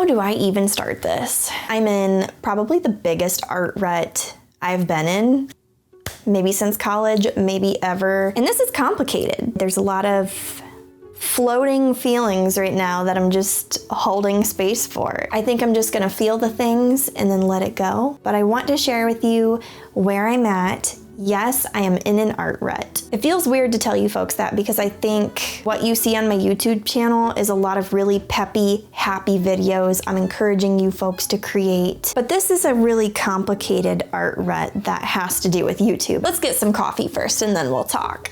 do I even start this? I'm in probably the biggest art rut I've been in, maybe since college, maybe ever. And this is complicated. There's a lot of floating feelings right now that I'm just holding space for. I think I'm just gonna feel the things and then let it go. But I want to share with you where I'm at. Yes, I am in an art rut. It feels weird to tell you folks that because I think what you see on my YouTube channel is a lot of really peppy, happy videos I'm encouraging you folks to create. But this is a really complicated art rut that has to do with YouTube. Let's get some coffee first and then we'll talk.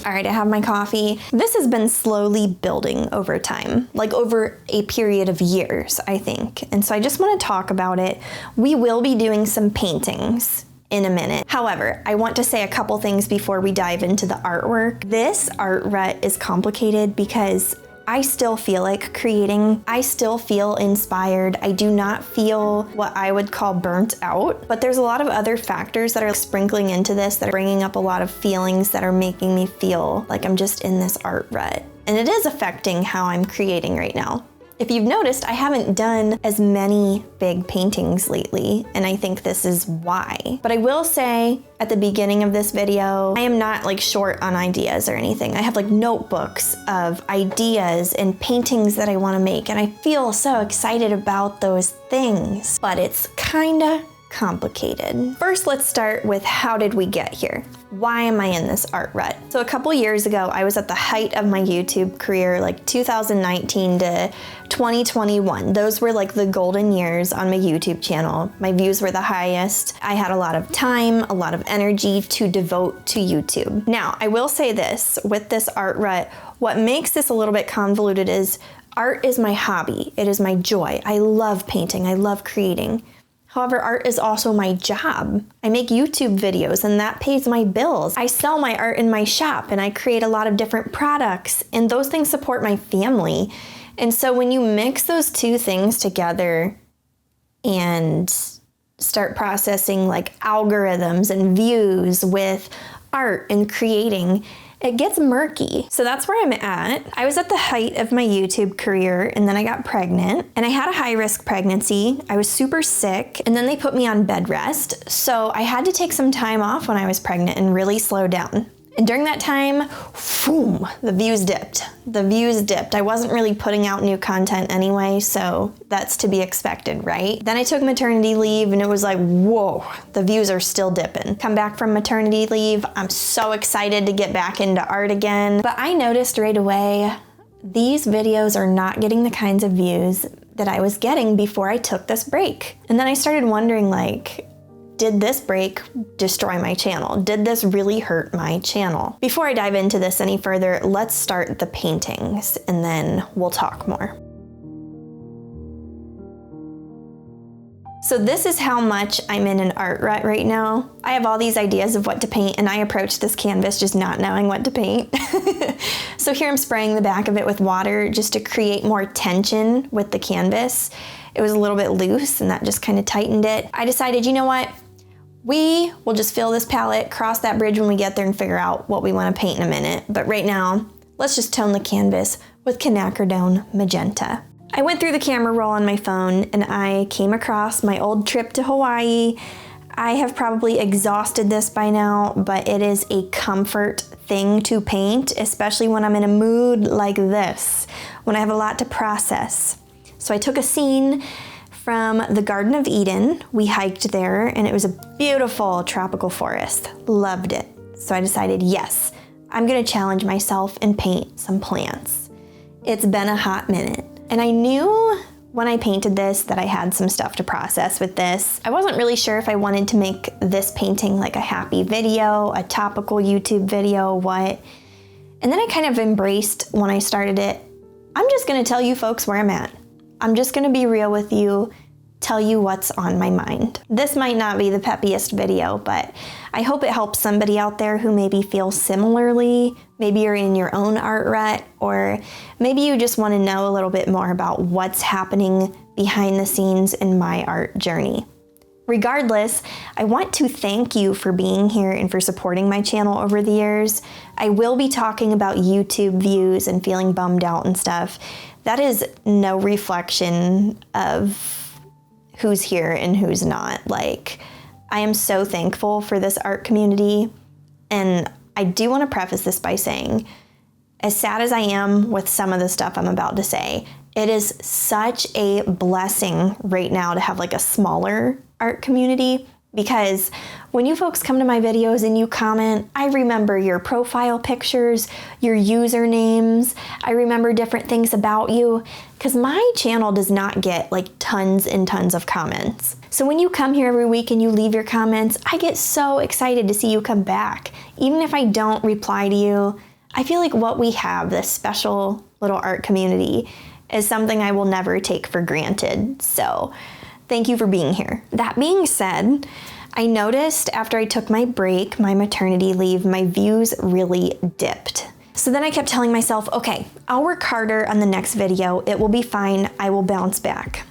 All right, I have my coffee. This has been slowly building over time, like over a period of years, I think. And so I just want to talk about it. We will be doing some paintings in a minute. However, I want to say a couple things before we dive into the artwork. This art rut is complicated because I still feel like creating. I still feel inspired. I do not feel what I would call burnt out, but there's a lot of other factors that are sprinkling into this that are bringing up a lot of feelings that are making me feel like I'm just in this art rut. And it is affecting how I'm creating right now. If you've noticed, I haven't done as many big paintings lately, and I think this is why. But I will say at the beginning of this video, I am not like short on ideas or anything. I have like notebooks of ideas and paintings that I want to make, and I feel so excited about those things, but it's kinda complicated. First, let's start with how did we get here? Why am I in this art rut? So a couple years ago, I was at the height of my YouTube career, like 2019 to 2021. Those were like the golden years on my YouTube channel. My views were the highest. I had a lot of time, a lot of energy to devote to YouTube. Now, I will say this, with this art rut, what makes this a little bit convoluted is art is my hobby. It is my joy. I love painting. I love creating. However, art is also my job. I make YouTube videos and that pays my bills. I sell my art in my shop and I create a lot of different products, and those things support my family. And so when you mix those two things together and start processing like algorithms and views with art and creating, it gets murky. So that's where I'm at. I was at the height of my YouTube career and then I got pregnant and I had a high risk pregnancy. I was super sick and then they put me on bed rest. So I had to take some time off when I was pregnant and really slow down. And during that time, boom, the views dipped. The views dipped. I wasn't really putting out new content anyway, so that's to be expected, right? Then I took maternity leave and it was like, whoa, the views are still dipping. Come back from maternity leave, I'm so excited to get back into art again. But I noticed right away, these videos are not getting the kinds of views that I was getting before I took this break. And then I started wondering, like, did this break destroy my channel? Did this really hurt my channel? Before I dive into this any further, let's start the paintings and then we'll talk more. So this is how much I'm in an art rut right now. I have all these ideas of what to paint and I approach this canvas just not knowing what to paint. So here I'm spraying the back of it with water just to create more tension with the canvas. It was a little bit loose and that just kind of tightened it. I decided, you know what? We will just fill this palette, cross that bridge when we get there and figure out what we want to paint in a minute. But right now, let's just tone the canvas with quinacridone magenta. I went through the camera roll on my phone and I came across my old trip to Hawaii. I have probably exhausted this by now, but it is a comfort thing to paint, especially when I'm in a mood like this, when I have a lot to process. So I took a scene from the Garden of Eden. We hiked there and it was a beautiful tropical forest. Loved it. So I decided, yes, I'm gonna challenge myself and paint some plants. It's been a hot minute. And I knew when I painted this that I had some stuff to process with this. I wasn't really sure if I wanted to make this painting like a happy video, a topical YouTube video, what. And then I kind of embraced when I started it, I'm just gonna tell you folks where I'm at. I'm just gonna be real with you, tell you what's on my mind. This might not be the peppiest video, but I hope it helps somebody out there who maybe feels similarly. Maybe you're in your own art rut, or maybe you just wanna know a little bit more about what's happening behind the scenes in my art journey. Regardless, I want to thank you for being here and for supporting my channel over the years. I will be talking about YouTube views and feeling bummed out and stuff. That is no reflection of who's here and who's not. Like, I am so thankful for this art community. And I do want to preface this by saying, as sad as I am with some of the stuff I'm about to say, it is such a blessing right now to have like a smaller art community, because when you folks come to my videos and you comment, I remember your profile pictures, your usernames, I remember different things about you, because my channel does not get like tons and tons of comments. So when you come here every week and you leave your comments, I get so excited to see you come back. Even if I don't reply to you, I feel like what we have, this special little art community, is something I will never take for granted. So thank you for being here. That being said, I noticed after I took my break, my maternity leave, my views really dipped. So then I kept telling myself, okay, I'll work harder on the next video. It will be fine. I will bounce back.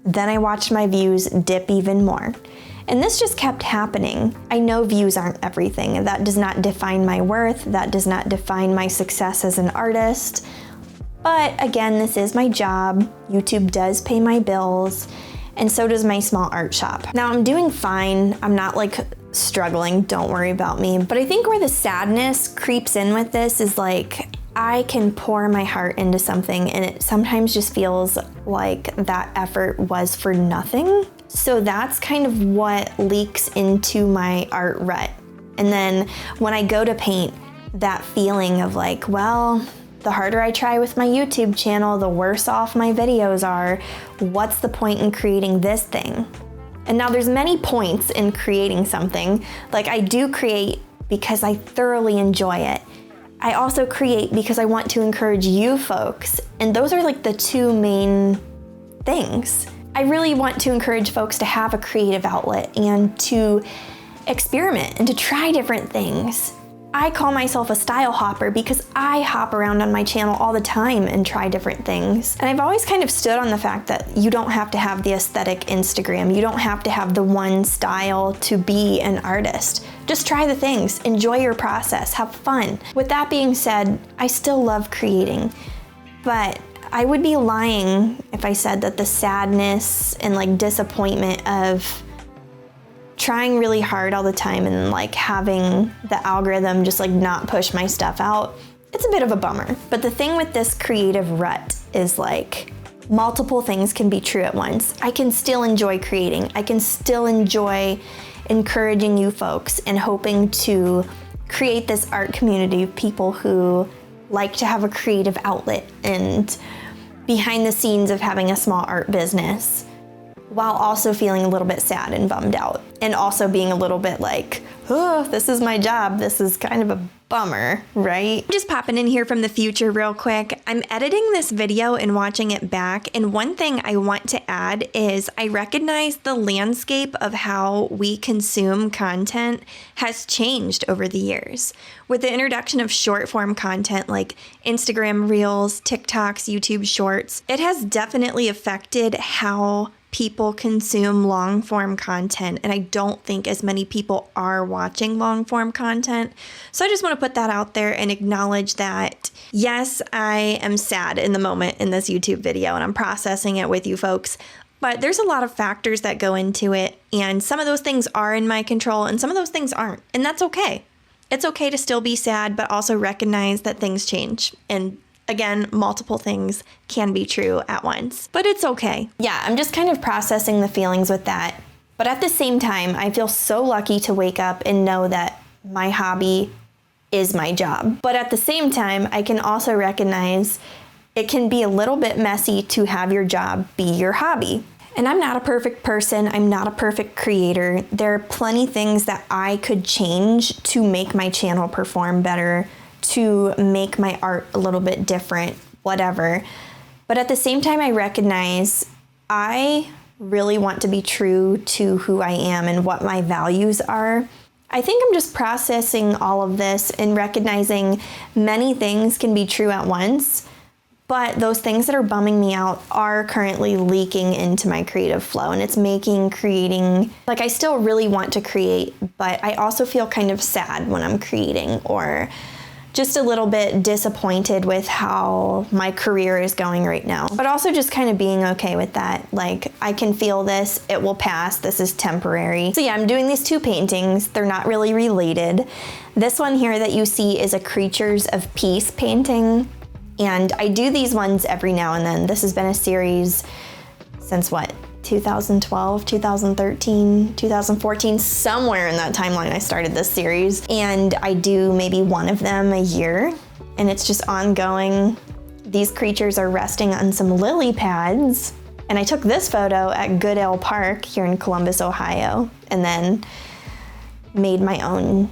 Then I watched my views dip even more. And this just kept happening. I know views aren't everything. That does not define my worth. That does not define my success as an artist. But again, this is my job. YouTube does pay my bills, and so does my small art shop. Now I'm doing fine. I'm not like struggling, don't worry about me. But I think where the sadness creeps in with this is like, I can pour my heart into something and it sometimes just feels like that effort was for nothing. So that's kind of what leaks into my art rut. And then when I go to paint, that feeling of like, well, the harder I try with my YouTube channel, the worse off my videos are. What's the point in creating this thing? And now there's many points in creating something. Like, I do create because I thoroughly enjoy it. I also create because I want to encourage you folks. And those are like the two main things. I really want to encourage folks to have a creative outlet and to experiment and to try different things. I call myself a style hopper because I hop around on my channel all the time and try different things. And I've always kind of stood on the fact that you don't have to have the aesthetic Instagram. You don't have to have the one style to be an artist. Just try the things, enjoy your process, have fun. With that being said, I still love creating, but I would be lying if I said that the sadness and like disappointment of trying really hard all the time and like having the algorithm just like not push my stuff out, it's a bit of a bummer. But the thing with this creative rut is like multiple things can be true at once. I can still enjoy creating. I can still enjoy encouraging you folks and hoping to create this art community of people who like to have a creative outlet and behind the scenes of having a small art business, while also feeling a little bit sad and bummed out, and also being a little bit like, oh, this is my job. This is kind of a bummer, right? Just popping in here from the future real quick. I'm editing this video and watching it back, and one thing I want to add is I recognize the landscape of how we consume content has changed over the years. With the introduction of short form content like Instagram Reels, TikToks, YouTube Shorts, it has definitely affected how people consume long form content, and I don't think as many people are watching long form content. So I just want to put that out there and acknowledge that, yes, I am sad in the moment in this YouTube video and I'm processing it with you folks, but there's a lot of factors that go into it, and some of those things are in my control and some of those things aren't, and that's okay. It's okay to still be sad, but also recognize that things change, and again, multiple things can be true at once, but it's okay. Yeah, I'm just kind of processing the feelings with that. But at the same time, I feel so lucky to wake up and know that my hobby is my job. But at the same time, I can also recognize it can be a little bit messy to have your job be your hobby. And I'm not a perfect person. I'm not a perfect creator. There are plenty things that I could change to make my channel perform better, to make my art a little bit different, whatever. But at the same time, I recognize I really want to be true to who I am and what my values are. I think I'm just processing all of this and recognizing many things can be true at once, But those things that are bumming me out are currently leaking into my creative flow, and it's making creating, like, I still really want to create, but I also feel kind of sad when I'm creating, or just a little bit disappointed with how my career is going right now. But also just kind of being okay with that. Like, I can feel this, it will pass, this is temporary. So yeah, I'm doing these 2 paintings. They're not really related. This one here that you see is a Creatures of Peace painting. And I do these ones every now and then. This has been a series since what? 2012, 2013, 2014, somewhere in that timeline I started this series. And I do maybe one of them a year, and it's just ongoing. These creatures are resting on some lily pads. And I took this photo at Goodale Park here in Columbus, Ohio, and then made my own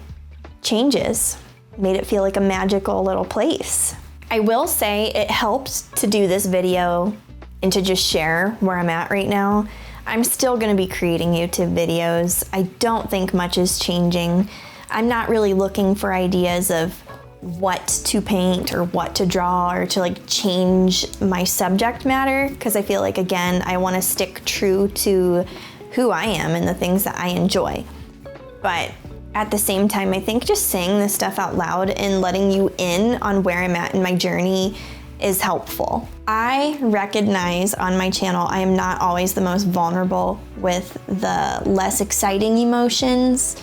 changes. Made it feel like a magical little place. I will say it helped to do this video and to just share where I'm at right now. I'm still gonna be creating YouTube videos. I don't think much is changing. I'm not really looking for ideas of what to paint or what to draw or to like change my subject matter, because I feel like, again, I wanna stick true to who I am and the things that I enjoy. But at the same time, I think just saying this stuff out loud and letting you in on where I'm at in my journey is helpful. I recognize on my channel I am not always the most vulnerable with the less exciting emotions.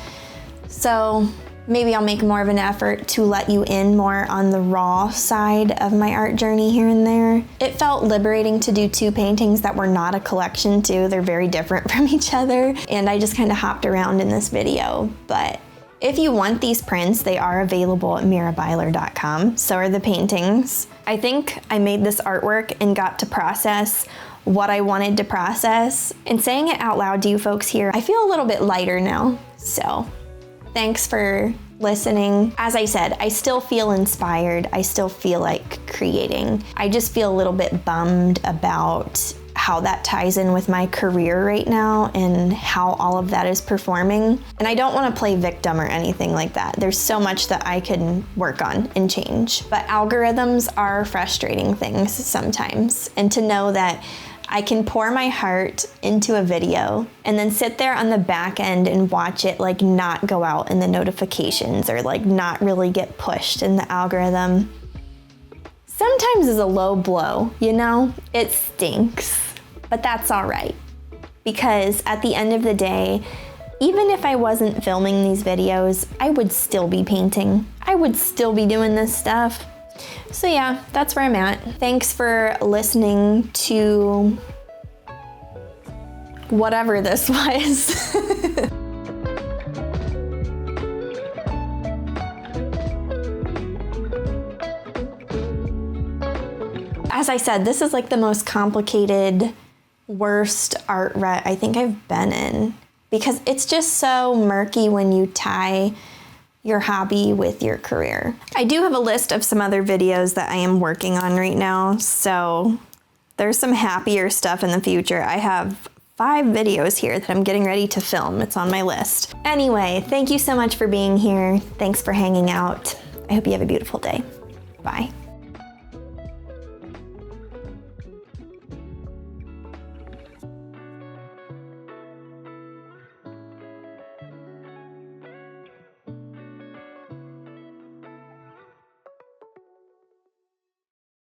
So maybe I'll make more of an effort to let you in more on the raw side of my art journey here and there. It felt liberating to do 2 paintings that were not a collection too. They're very different from each other, and I just kind of hopped around in this video. But if you want these prints, they are available at mirabyler.com. So are the paintings. I think I made this artwork and got to process what I wanted to process. And saying it out loud to you folks here, I feel a little bit lighter now. So thanks for listening. As I said, I still feel inspired. I still feel like creating. I just feel a little bit bummed about how that ties in with my career right now and how all of that is performing. And I don't want to play victim or anything like that. There's so much that I can work on and change. But algorithms are frustrating things sometimes. And to know that I can pour my heart into a video and then sit there on the back end and watch it like not go out in the notifications or like not really get pushed in the algorithm sometimes is a low blow, you know? It stinks, but that's all right. Because at the end of the day, even if I wasn't filming these videos, I would still be painting. I would still be doing this stuff. So yeah, that's where I'm at. Thanks for listening to whatever this was. As I said, this is like the most complicated, worst art rut I think I've been in, because it's just so murky when you tie your hobby with your career. I do have a list of some other videos that I am working on right now, so there's some happier stuff in the future. I have 5 videos here that I'm getting ready to film. It's on my list. Anyway, thank you so much for being here. Thanks for hanging out. I hope you have a beautiful day. Bye.